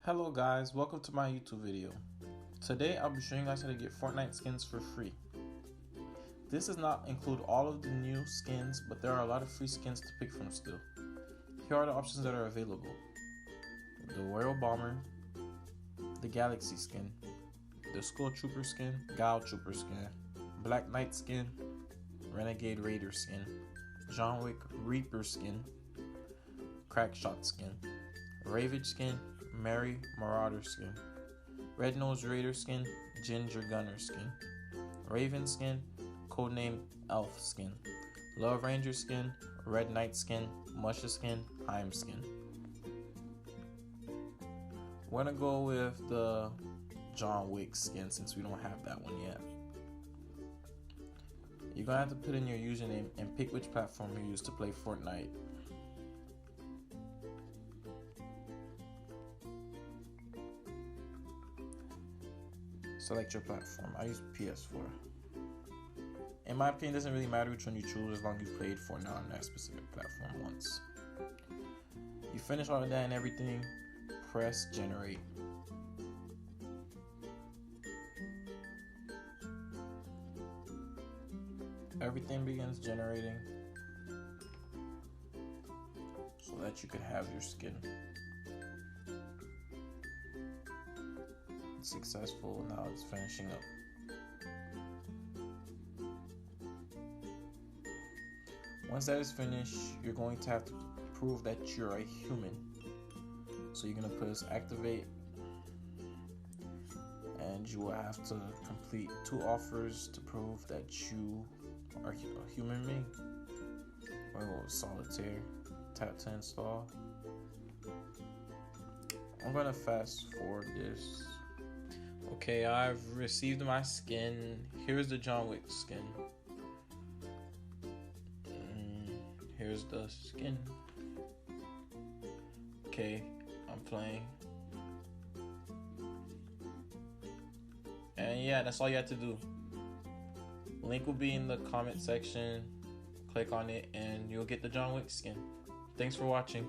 Hello guys, welcome to my YouTube video. Today I'll be showing you guys how to get Fortnite skins for free. This does not include all of the new skins, but there are a lot of free skins to pick from still. Here are the options that are available. The Royal Bomber, the Galaxy skin, the Skull Trooper skin, Gal Trooper skin, Black Knight skin, Renegade Raider skin, John Wick Reaper skin, Crackshot skin, Ravage skin, Mary Marauder skin, Red Nose Raider skin, Ginger Gunner skin, Raven skin, Codename Elf skin, Love Ranger skin, Red Knight skin, Musha skin, Heim skin. We're gonna go with the John Wick skin since we don't have that one yet. You're gonna have to put in your username and pick which platform you use to play Fortnite. Select your platform. I use PS4. In my opinion, it doesn't really matter which one you choose as long as you played Fortnite on that specific platform once. You finish all of that and everything, press generate. Everything begins generating so that you can have your skin. It's successful, now it's finishing up. Once that is finished, you're going to have to prove that you're a human. So you're going to press activate, and you will have to complete 2 offers to prove that you are a human being. We're going to go with solitaire, tap to install. I'm going to fast forward this. Okay, I've received my skin. Here's the John Wick skin. Here's the skin. Okay, I'm playing. And yeah, that's all you have to do. Link will be in the comment section. Click on it and you'll get the John Wick skin. Thanks for watching.